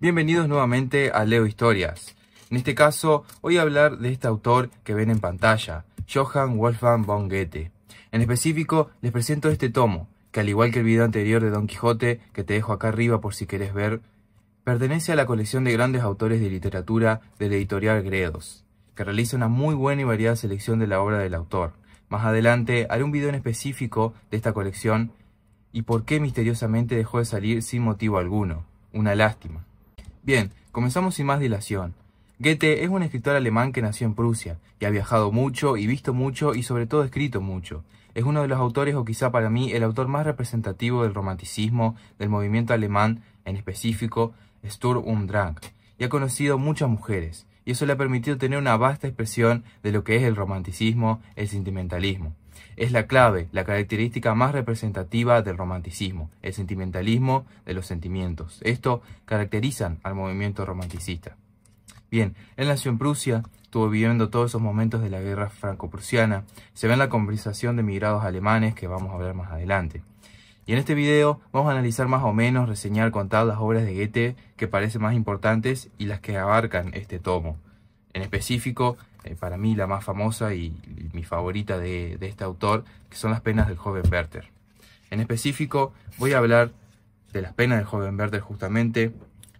Bienvenidos nuevamente a Leo Historias. En este caso, voy a hablar de este autor que ven en pantalla, Johann Wolfgang von Goethe. En específico, les presento este tomo, que al igual que el video anterior de Don Quijote, que te dejo acá arriba por si querés ver, pertenece a la colección de grandes autores de literatura de la editorial Gredos, que realiza una muy buena y variada selección de la obra del autor. Más adelante haré un video en específico de esta colección y por qué misteriosamente dejó de salir sin motivo alguno. Una lástima. Bien, comenzamos sin más dilación. Goethe es un escritor alemán que nació en Prusia y ha viajado mucho y visto mucho y sobre todo escrito mucho. Es uno de los autores, o quizá para mí, el autor más representativo del romanticismo, del movimiento alemán, en específico Sturm und Drang, y ha conocido muchas mujeres, y eso le ha permitido tener una vasta expresión de lo que es el romanticismo, el sentimentalismo. Es la clave, la característica más representativa del romanticismo, el sentimentalismo de los sentimientos. Esto caracterizan al movimiento romanticista. Bien, él nació en Prusia, estuvo viviendo todos esos momentos de la guerra franco-prusiana. Se ve en la conversación de emigrados alemanes que vamos a ver más adelante. Y en este video vamos a analizar más o menos, reseñar, contar las obras de Goethe que parecen más importantes y las que abarcan este tomo. En específico, para mí la más famosa y mi favorita de este autor, que son las penas del joven Werther. En específico, voy a hablar de las penas del joven Werther justamente,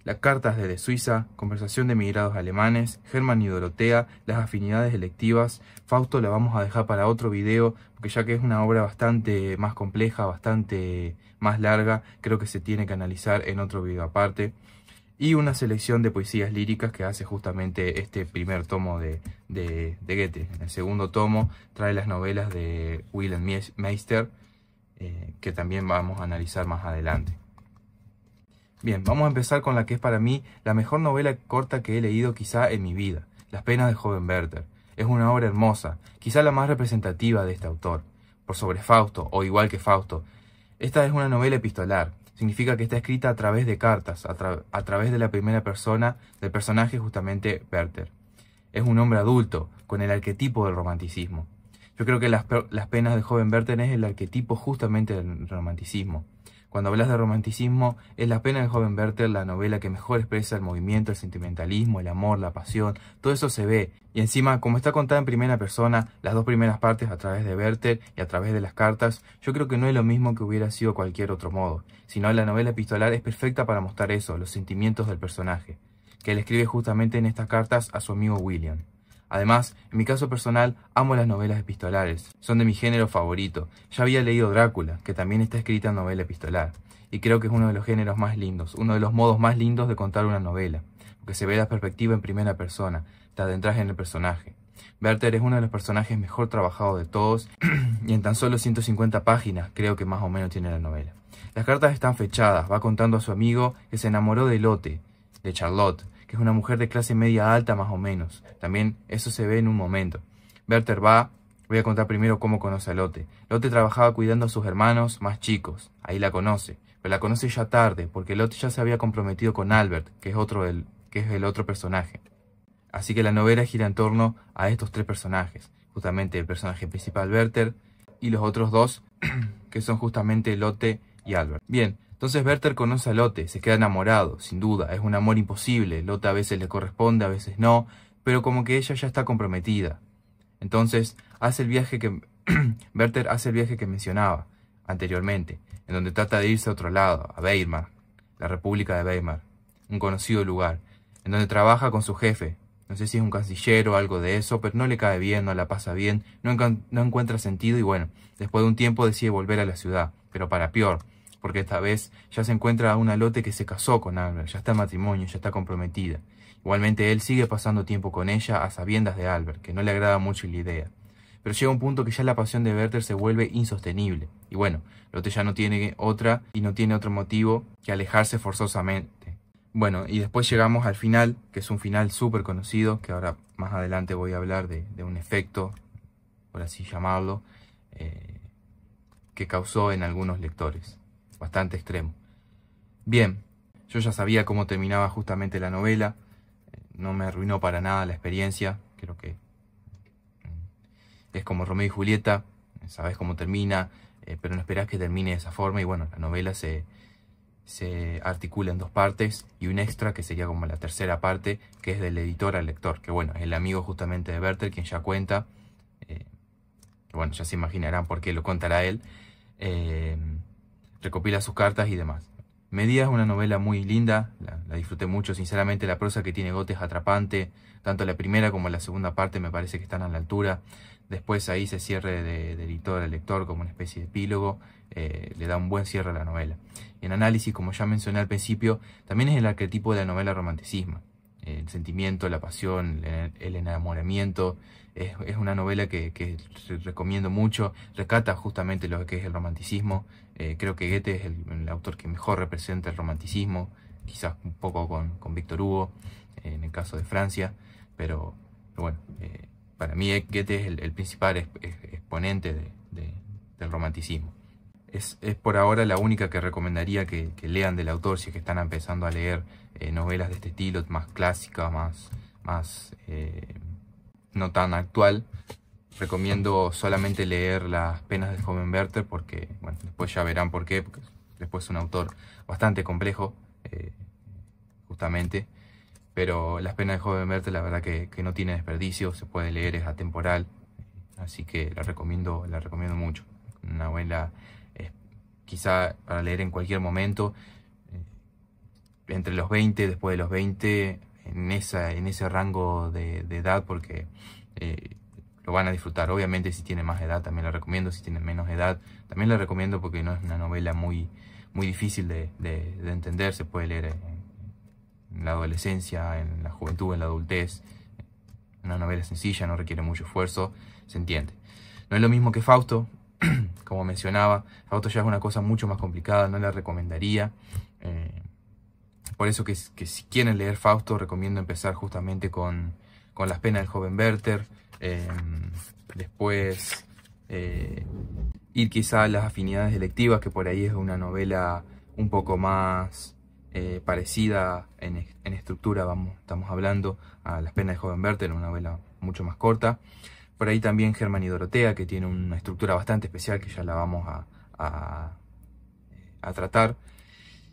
las cartas desde Suiza, conversación de emigrados alemanes, Hermann y Dorotea, las afinidades electivas. Fausto la vamos a dejar para otro video, porque ya que es una obra bastante más compleja, bastante más larga, creo que se tiene que analizar en otro video aparte. Y una selección de poesías líricas que hace justamente este primer tomo de Goethe. En el segundo tomo trae las novelas de Wilhelm Meister, que también vamos a analizar más adelante. Bien, vamos a empezar con la que es para mí la mejor novela corta que he leído quizá en mi vida, Las penas del joven Werther. Es una obra hermosa, quizá la más representativa de este autor, por sobre Fausto, o igual que Fausto. Esta es una novela epistolar, significa que está escrita a través de cartas, a través de la primera persona del personaje justamente Werther. Es un hombre adulto, con el arquetipo del romanticismo. Yo creo que las penas del joven Werther es el arquetipo justamente del romanticismo. Cuando hablas de romanticismo, es Las penas del joven Werther la novela que mejor expresa el movimiento, el sentimentalismo, el amor, la pasión. Todo eso se ve. Y encima, como está contada en primera persona, las dos primeras partes a través de Werther y a través de las cartas, yo creo que no es lo mismo que hubiera sido cualquier otro modo. Sino la novela epistolar es perfecta para mostrar eso, los sentimientos del personaje, que él escribe justamente en estas cartas a su amigo William. Además, en mi caso personal, amo las novelas epistolares. Son de mi género favorito. Ya había leído Drácula, que también está escrita en novela epistolar. Y creo que es uno de los géneros más lindos, uno de los modos más lindos de contar una novela. Porque se ve la perspectiva en primera persona, te adentras en el personaje. Werther es uno de los personajes mejor trabajados de todos, y en tan solo 150 páginas creo que más o menos tiene la novela. Las cartas están fechadas, va contando a su amigo que se enamoró de Lotte, de Charlotte, que es una mujer de clase media alta más o menos. También eso se ve en un momento. Werther voy a contar primero cómo conoce a Lotte. Lotte trabajaba cuidando a sus hermanos más chicos, ahí la conoce, pero la conoce ya tarde, porque Lotte ya se había comprometido con Albert, que es el otro personaje. Así que la novela gira en torno a estos tres personajes, justamente el personaje principal Werther y los otros dos, que son justamente Lotte y Albert. Bien. Entonces Werther conoce a Lotte, se queda enamorado, sin duda, es un amor imposible. Lotte a veces le corresponde, a veces no, pero como que ella ya está comprometida. Entonces hace el viaje que Werther hace el viaje que mencionaba anteriormente, en donde trata de irse a otro lado, a Weimar, la República de Weimar, un conocido lugar, en donde trabaja con su jefe. No sé si es un canciller o algo de eso, pero no le cae bien, no la pasa bien, no encuentra sentido y bueno, después de un tiempo decide volver a la ciudad, pero para peor. Porque esta vez ya se encuentra a una Lotte que se casó con Albert, ya está en matrimonio, ya está comprometida. Igualmente él sigue pasando tiempo con ella a sabiendas de Albert, que no le agrada mucho la idea. Pero llega un punto que ya la pasión de Werther se vuelve insostenible. Y bueno, Lotte ya no tiene otra y no tiene otro motivo que alejarse forzosamente. Bueno, y después llegamos al final, que es un final súper conocido, que ahora más adelante voy a hablar de un efecto, por así llamarlo, que causó en algunos lectores. Bastante extremo. Bien, yo ya sabía cómo terminaba justamente la novela, no me arruinó para nada la experiencia, creo que es como Romeo y Julieta, sabes cómo termina, pero no esperás que termine de esa forma y bueno, la novela se se articula en dos partes y un extra que sería como la tercera parte, que es del editor al lector, que bueno, es el amigo justamente de Werther quien ya cuenta, que bueno, ya se imaginarán por qué lo contará él, recopila sus cartas y demás. Medea es una novela muy linda, la disfruté mucho, sinceramente la prosa que tiene Goethe es atrapante, tanto la primera como la segunda parte me parece que están a la altura. Después ahí se cierre de editor al lector como una especie de epílogo, le da un buen cierre a la novela. Y en análisis, como ya mencioné al principio, también es el arquetipo de la novela romanticismo. El sentimiento, la pasión, el enamoramiento. Es una novela que recomiendo mucho, rescata justamente lo que es el romanticismo. Creo que Goethe es el autor que mejor representa el romanticismo, quizás un poco con Víctor Hugo, en el caso de Francia, pero bueno, para mí Goethe es el principal exponente del romanticismo. Es por ahora la única que recomendaría que lean del autor si es que están empezando a leer novelas de este estilo, más clásicas, más no tan actual. Recomiendo solamente leer Las penas del joven Werther porque, bueno, después ya verán por qué, porque después es un autor bastante complejo, justamente. Pero Las penas del joven Werther la verdad que no tiene desperdicio, se puede leer, es atemporal, así que la recomiendo mucho. Una novela quizá para leer en cualquier momento, entre los 20, después de los 20, en ese rango de edad, porque lo van a disfrutar. Obviamente si tienen más edad también la recomiendo, si tienen menos edad también la recomiendo porque no es una novela muy difícil de entender, se puede leer en la adolescencia, en la juventud, en la adultez. Una novela sencilla, no requiere mucho esfuerzo, se entiende. No es lo mismo que Fausto, como mencionaba. Fausto ya es una cosa mucho más complicada, no la recomendaría. Por eso que si quieren leer Fausto, recomiendo empezar justamente con Las penas del joven Werther. Después ir quizá a Las afinidades electivas, que por ahí es una novela un poco más parecida en estructura, estamos hablando, a Las penas del joven Werther, una novela mucho más corta. Por ahí también Germán y Dorotea, que tiene una estructura bastante especial que ya la vamos a tratar.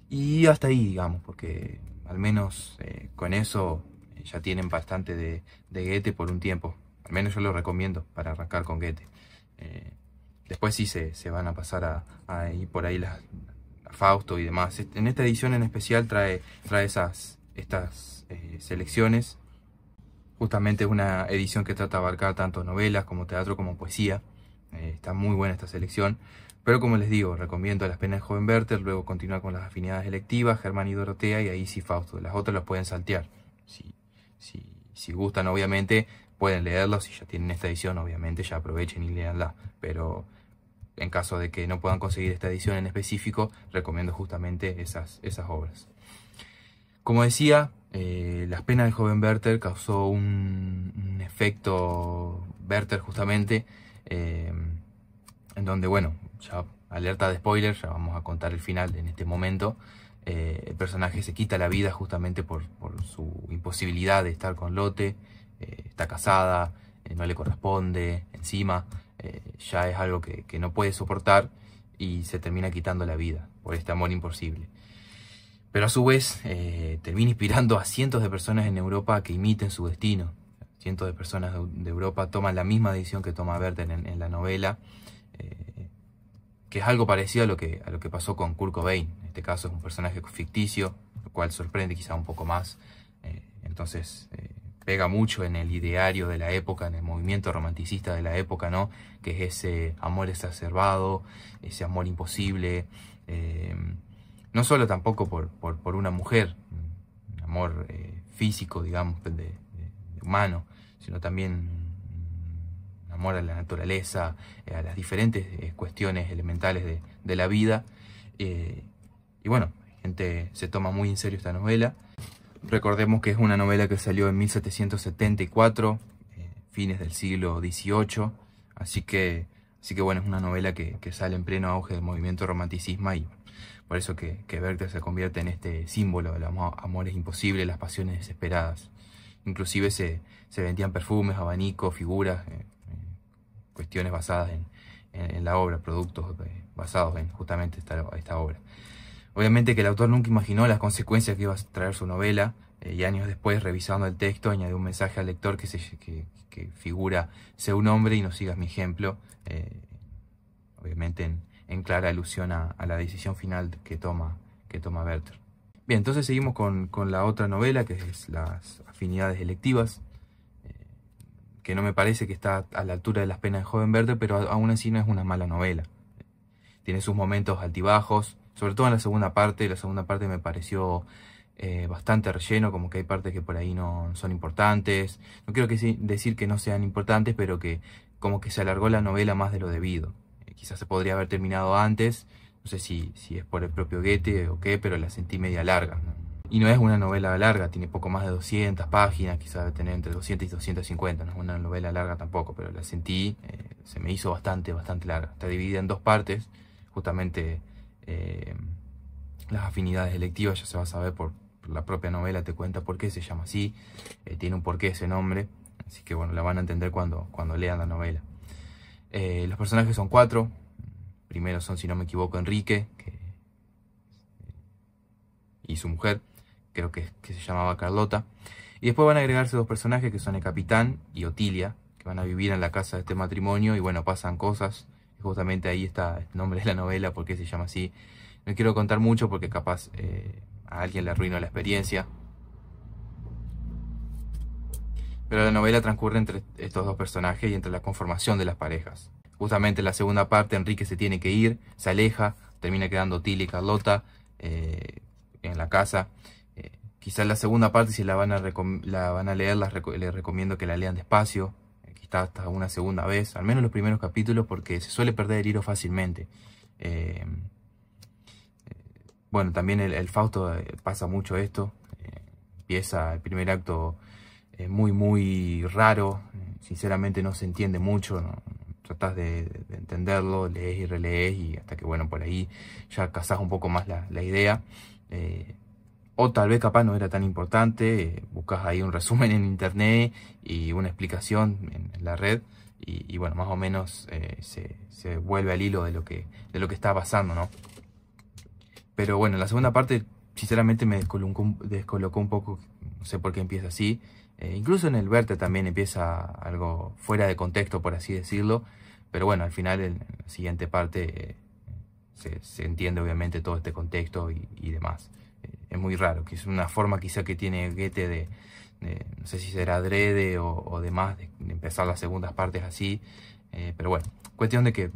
Y hasta ahí, digamos, porque al menos con eso ya tienen bastante de Goethe por un tiempo. Al menos yo lo recomiendo para arrancar con Goethe. Después sí se van a pasar a ir por ahí a Fausto y demás. En esta edición en especial trae estas selecciones. Justamente es una edición que trata de abarcar tanto novelas como teatro como poesía. Está muy buena esta selección. Pero como les digo, recomiendo Las penas del joven Werther, luego continuar con Las afinidades electivas, Germán y Dorotea, y ahí sí Fausto. Las otras las pueden saltear. Si gustan, obviamente, pueden leerlas. Si ya tienen esta edición, obviamente, ya aprovechen y leanla. Pero en caso de que no puedan conseguir esta edición en específico, recomiendo justamente esas obras. Como decía, Las penas del joven Werther causó un efecto Werther justamente, en donde, bueno, ya alerta de spoiler, ya vamos a contar el final en este momento. El personaje se quita la vida justamente por su imposibilidad de estar con Lotte. Está casada, no le corresponde, encima ya es algo que no puede soportar y se termina quitando la vida por este amor imposible. Pero a su vez termina inspirando a cientos de personas en Europa a que imiten su destino. Cientos de personas de Europa toman la misma decisión que toma Werther en la novela, que es algo parecido a lo que pasó con Kurt Cobain. En este caso es un personaje ficticio, lo cual sorprende quizá un poco más. Entonces pega mucho en el ideario de la época, en el movimiento romanticista de la época, ¿no? Que es ese amor exacerbado, ese amor imposible. No solo tampoco por una mujer, un amor físico, digamos, de humano, sino también un amor a la naturaleza, a las diferentes cuestiones elementales de la vida. Y bueno, la gente se toma muy en serio esta novela. Recordemos que es una novela que salió en 1774, fines del siglo XVIII, así que bueno, es una novela que sale en pleno auge del movimiento romanticismo y por eso que Werther se convierte en este símbolo de los amores imposibles, las pasiones desesperadas. Inclusive se vendían perfumes, abanicos, figuras, cuestiones basadas en la obra, productos basados en justamente esta obra. Obviamente que el autor nunca imaginó las consecuencias que iba a traer su novela, y años después, revisando el texto, añadió un mensaje al lector que figura: sé un hombre y no sigas mi ejemplo, obviamente en clara alusión a la decisión final que toma Werther. Bien, entonces seguimos con la otra novela, que es Las afinidades electivas, que no me parece que está a la altura de Las penas de joven Werther, pero aún así no es una mala novela. Tiene sus momentos altibajos, sobre todo en la segunda parte. La segunda parte me pareció bastante relleno, como que hay partes que por ahí no son importantes. No quiero decir que no sean importantes, pero que como que se alargó la novela más de lo debido. Quizás se podría haber terminado antes, no sé si es por el propio Goethe o qué, pero la sentí media larga, ¿no? Y no es una novela larga, tiene poco más de 200 páginas, quizás debe tener entre 200 y 250, no es una novela larga tampoco, pero la sentí, se me hizo bastante larga. Está dividida en dos partes, justamente las afinidades electivas, ya se va a saber por la propia novela, te cuenta por qué se llama así, tiene un porqué ese nombre, así que bueno, la van a entender cuando lean la novela. Los personajes son 4. Primero son, si no me equivoco, Enrique y su mujer, creo que se llamaba Carlota. Y después van a agregarse 2 personajes que son el capitán y Otilia, que van a vivir en la casa de este matrimonio, y bueno, pasan cosas. Y justamente ahí está el nombre de la novela, por qué se llama así. No quiero contar mucho porque capaz a alguien le arruino la experiencia. Pero la novela transcurre entre estos 2 personajes y entre la conformación de las parejas. Justamente en la segunda parte, Enrique se tiene que ir, se aleja, termina quedando Otilia y Carlota en la casa. Quizás la segunda parte, si la van a leer, les recomiendo que la lean despacio, quizás hasta una segunda vez, al menos los primeros capítulos, porque se suele perder el hilo fácilmente. Bueno, también el Fausto pasa mucho esto. Empieza el primer acto muy raro, sinceramente no se entiende mucho, ¿no? Tratás de entenderlo, lees y relees, y hasta que bueno, por ahí ya cazás un poco más la idea. O tal vez capaz no era tan importante, buscas ahí un resumen en internet y una explicación en la red, y bueno, más o menos se vuelve al hilo de lo que está pasando, ¿no? Pero bueno, la segunda parte sinceramente me descolocó un poco, no sé por qué empieza así. Incluso en el Werther también empieza algo fuera de contexto, por así decirlo. Pero bueno, al final en la siguiente parte se entiende obviamente todo este contexto y demás. Es muy raro, que es una forma quizá que tiene Goethe de no sé si será adrede o demás, de empezar las segundas partes así. Pero bueno, cuestión de que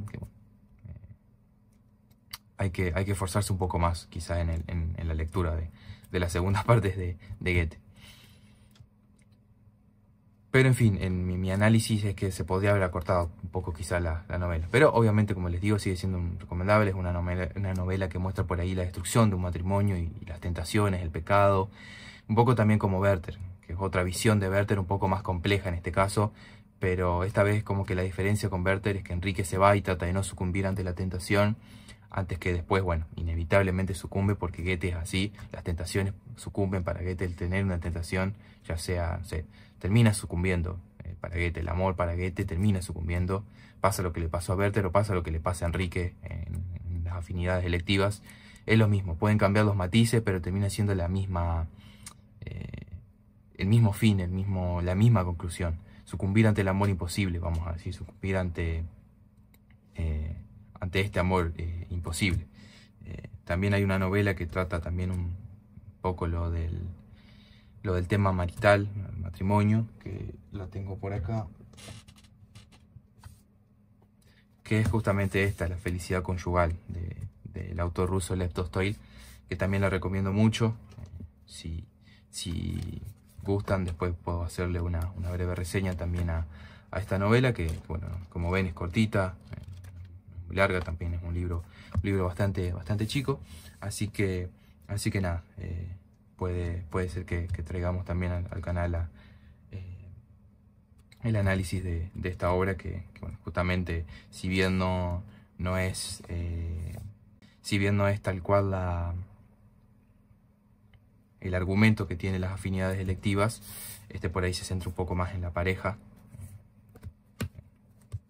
hay que esforzarse un poco más quizá en la lectura de las segundas partes de Goethe. Pero en fin, en mi análisis es que se podría haber acortado un poco quizá la novela. Pero obviamente, como les digo, sigue siendo recomendable. Es una novela que muestra por ahí la destrucción de un matrimonio y las tentaciones, el pecado. Un poco también como Werther, que es otra visión de Werther un poco más compleja en este caso. Pero esta vez como que la diferencia con Werther es que Enrique se va y trata de no sucumbir ante la tentación, antes que después, bueno, inevitablemente sucumbe, porque Goethe es así. Las tentaciones sucumben para Goethe. El tener una tentación, ya sea, no sé, termina sucumbiendo para Goethe. El amor para Goethe termina sucumbiendo. Pasa lo que le pasó a Werther o pasa lo que le pasa a Enrique en las afinidades electivas. Es lo mismo, pueden cambiar los matices, pero termina siendo la misma, el mismo fin, la misma conclusión. Sucumbir ante el amor imposible, vamos a decir, sucumbir ante este amor imposible. También hay una novela que trata también un poco lo del tema marital, el matrimonio, que la tengo por acá, que es justamente esta, La felicidad conyugal, del autor ruso Lev Tolstoy, que también la recomiendo mucho. Si gustan, después puedo hacerle una breve reseña también a esta novela, que bueno, como ven, es cortita, muy larga, también es un libro bastante chico, así que nada, puede ser que traigamos también al canal el análisis de esta obra, que bueno, justamente, si bien no es tal cual el argumento que tiene las afinidades electivas, por ahí se centra un poco más en la pareja.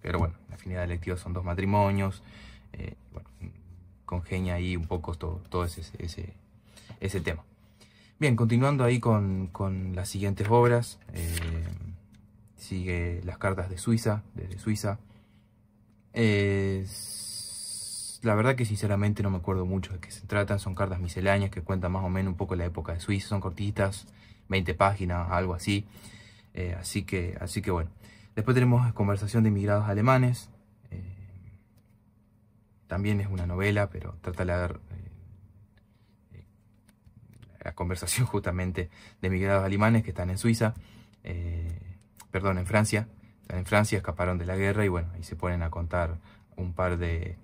Pero bueno, las afinidades electivas son 2 matrimonios. Bueno, congenia ahí un poco todo ese tema. Bien, continuando ahí con las siguientes obras, sigue Las cartas de Suiza, desde Suiza. La verdad que sinceramente no me acuerdo mucho de qué se tratan, son cartas misceláneas que cuentan más o menos un poco la época de Suiza, son cortitas, 20 páginas, algo así. Así que bueno. Después tenemos Conversación de inmigrados alemanes. También es una novela, pero trata la conversación justamente de inmigrados alemanes que están en Suiza. Perdón, en Francia. Están en Francia, escaparon de la guerra y bueno, ahí se ponen a contar un par de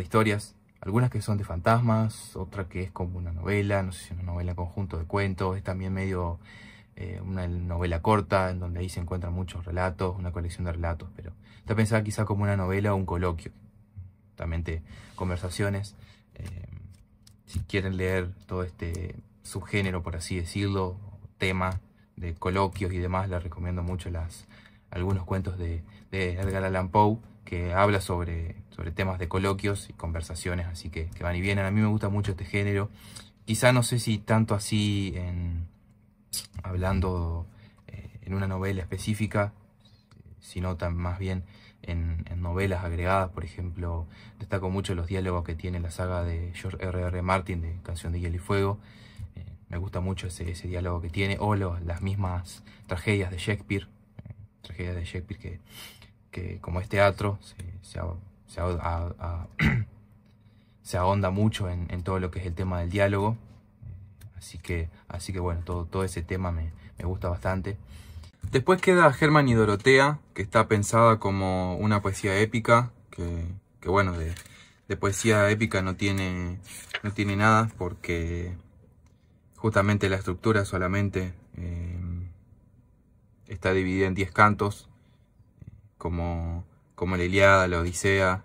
historias. Algunas que son de fantasmas, otra que es como una novela, no sé si una novela conjunto de cuentos, es también medio una novela corta, en donde ahí se encuentran muchos relatos, una colección de relatos, pero está pensada quizá como una novela o un coloquio, justamente conversaciones. Si quieren leer todo este subgénero, por así decirlo, tema de coloquios y demás, les recomiendo mucho algunos cuentos de Edgar Allan Poe, que habla sobre temas de coloquios y conversaciones, así que van y vienen. A mí me gusta mucho este género, quizá no sé si tanto así hablando en una novela específica, sino más bien en novelas agregadas. Por ejemplo, destaco mucho los diálogos que tiene la saga de George R.R. Martin de Canción de Hielo y Fuego. Me gusta mucho ese diálogo que tiene, o las mismas tragedias de Shakespeare, que como es teatro, se ahonda mucho en todo lo que es el tema del diálogo. Así que bueno, todo ese tema me gusta bastante. Después queda Germán y Dorotea, que está pensada como una poesía épica, que bueno, de poesía épica no tiene nada, porque justamente la estructura solamente está dividida en 10 cantos, como la Ilíada, la Odisea.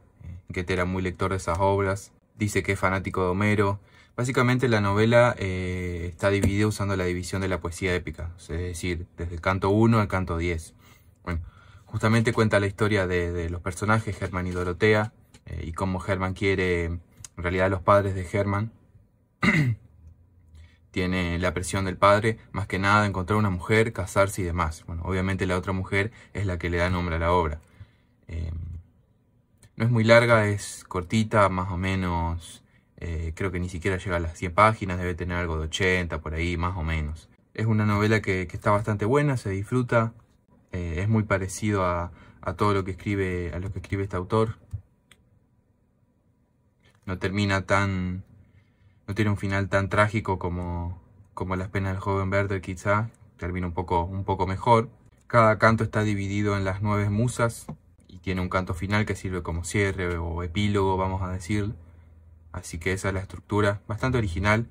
Goethe era muy lector de esas obras, dice que es fanático de Homero. Básicamente la novela está dividida usando la división de la poesía épica, es decir, desde el canto 1 al canto 10. Bueno, justamente cuenta la historia de los personajes, Germán y Dorotea, y cómo Germán quiere, en realidad los padres de Germán, tiene la presión del padre, más que nada, encontrar una mujer, casarse y demás. Bueno, obviamente la otra mujer es la que le da nombre a la obra. No es muy larga, es cortita, más o menos. Creo que ni siquiera llega a las 100 páginas, debe tener algo de 80, por ahí, más o menos. Es una novela que está bastante buena, se disfruta. Es muy parecido a todo lo que escribe este autor. No tiene un final tan trágico como Las penas del joven Werther, quizá. Termina un poco mejor. Cada canto está dividido en las 9 musas y tiene un canto final que sirve como cierre o epílogo, vamos a decir. Así que esa es la estructura, bastante original.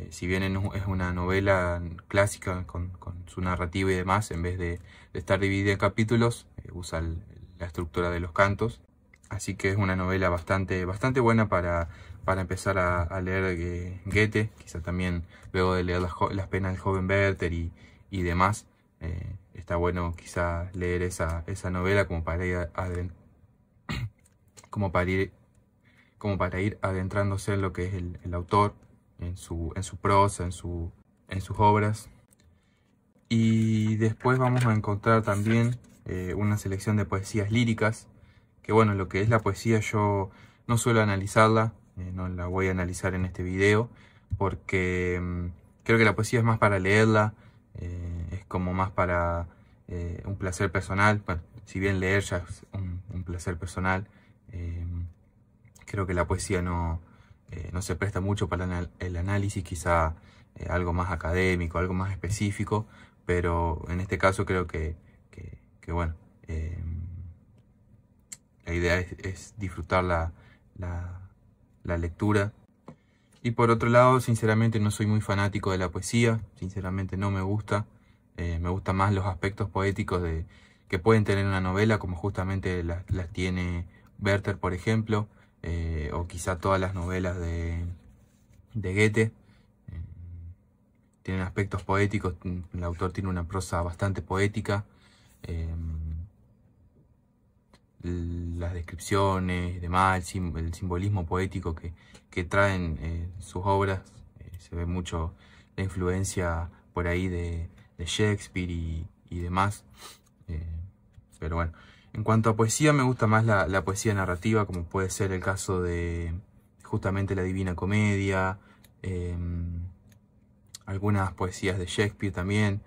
Si bien es una novela clásica con su narrativa y demás, en vez de estar dividida en capítulos, usa la estructura de los cantos. Así que es una novela bastante buena para empezar a leer Goethe. Quizá también luego de leer Las penas del joven Werther y demás, está bueno quizá leer esa novela como para ir adentrándose en lo que es el autor, en su prosa, en sus obras. Y después vamos a encontrar también una selección de poesías líricas, que bueno, lo que es la poesía yo no suelo analizarla, no la voy a analizar en este video, porque creo que la poesía es más para leerla, es como más para un placer personal. Bueno, si bien leer ya es un placer personal, creo que la poesía no se presta mucho para el análisis, quizá algo más académico, algo más específico, pero en este caso creo que bueno, la idea es disfrutar la lectura. Y por otro lado, sinceramente no soy muy fanático de la poesía, sinceramente no me gusta. Me gustan más los aspectos poéticos que pueden tener una novela, como justamente las tiene Werther, por ejemplo, o quizá todas las novelas de Goethe. Tienen aspectos poéticos, el autor tiene una prosa bastante poética. las descripciones y demás, el simbolismo poético que traen sus obras. Se ve mucho la influencia por ahí de Shakespeare y demás. Pero bueno, en cuanto a poesía, me gusta más la poesía narrativa, como puede ser el caso de justamente la Divina Comedia, algunas poesías de Shakespeare también,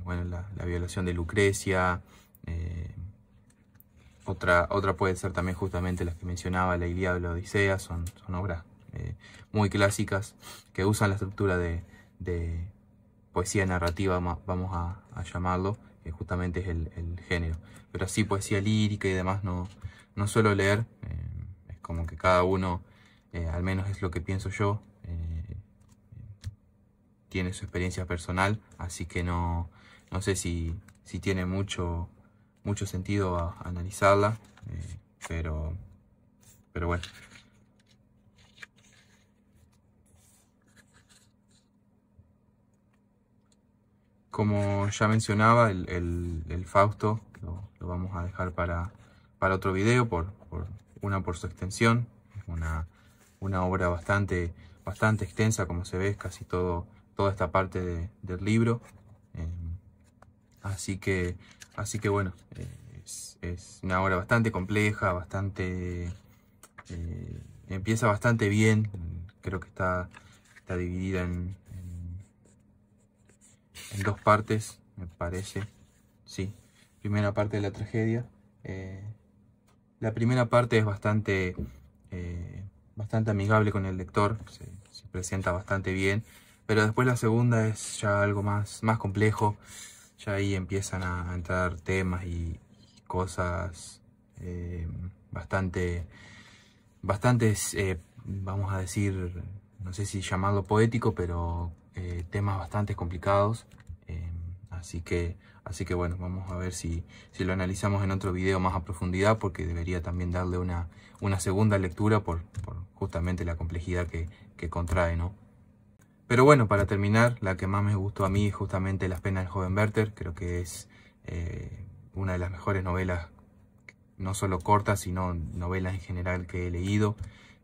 bueno, la violación de Lucrecia, otra puede ser también justamente las que mencionaba, la Ilíada y la Odisea, son obras muy clásicas que usan la estructura de poesía narrativa, vamos a llamarlo, que justamente es el género. Pero así poesía lírica y demás no suelo leer, es como que cada uno, al menos es lo que pienso yo, tiene su experiencia personal, así que no sé si tiene mucho sentido analizarla, pero bueno. Como ya mencionaba, el Fausto lo vamos a dejar para otro video, por su extensión. Es una obra bastante extensa, como se ve, casi toda esta parte del libro. Así que bueno, es una obra bastante compleja, empieza bastante bien. Creo que está dividida en dos partes, me parece. Sí, primera parte de la tragedia. La primera parte es bastante amigable con el lector, se presenta bastante bien, pero después la segunda es ya algo más complejo. Ya ahí empiezan a entrar temas y cosas bastantes, vamos a decir, no sé si llamarlo poético, pero temas bastante complicados. Así que bueno, vamos a ver si lo analizamos en otro video más a profundidad, porque debería también darle una segunda lectura por justamente la complejidad que contrae, ¿no? Pero bueno, para terminar, la que más me gustó a mí es justamente Las penas del joven Werther. Creo que es una de las mejores novelas, no solo cortas, sino novelas en general que he leído.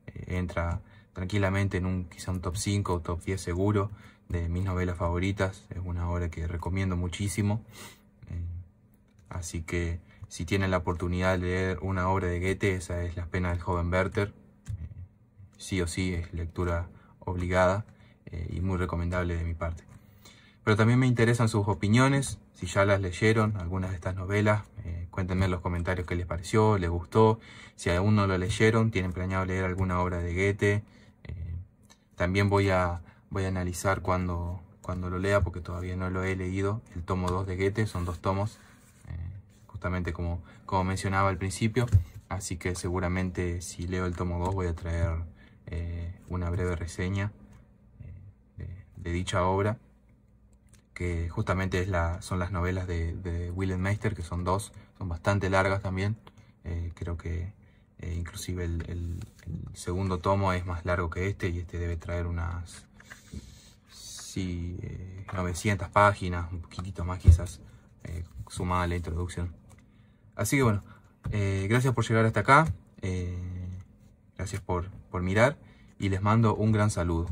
Entra tranquilamente en quizá un top 5 o top 10 seguro de mis novelas favoritas. Es una obra que recomiendo muchísimo. Así que si tienen la oportunidad de leer una obra de Goethe, esa es Las penas del joven Werther. Sí o sí, es lectura obligada y muy recomendable de mi parte. Pero también me interesan sus opiniones. Si ya las leyeron, algunas de estas novelas, cuéntenme en los comentarios qué les pareció, les gustó. Si aún no lo leyeron, tienen planeado leer alguna obra de Goethe. También voy a analizar cuando lo lea, porque todavía no lo he leído, el tomo 2 de Goethe. Son 2 tomos, justamente como mencionaba al principio. Así que seguramente si leo el tomo 2 voy a traer una breve reseña de dicha obra, que justamente son las novelas de Wilhelm Meister, que son 2, son bastante largas también. Creo que inclusive el segundo tomo es más largo que este, y este debe traer unas 900 páginas, un poquitito más quizás, sumada a la introducción. Así que bueno, gracias por llegar hasta acá, gracias por mirar, y les mando un gran saludo.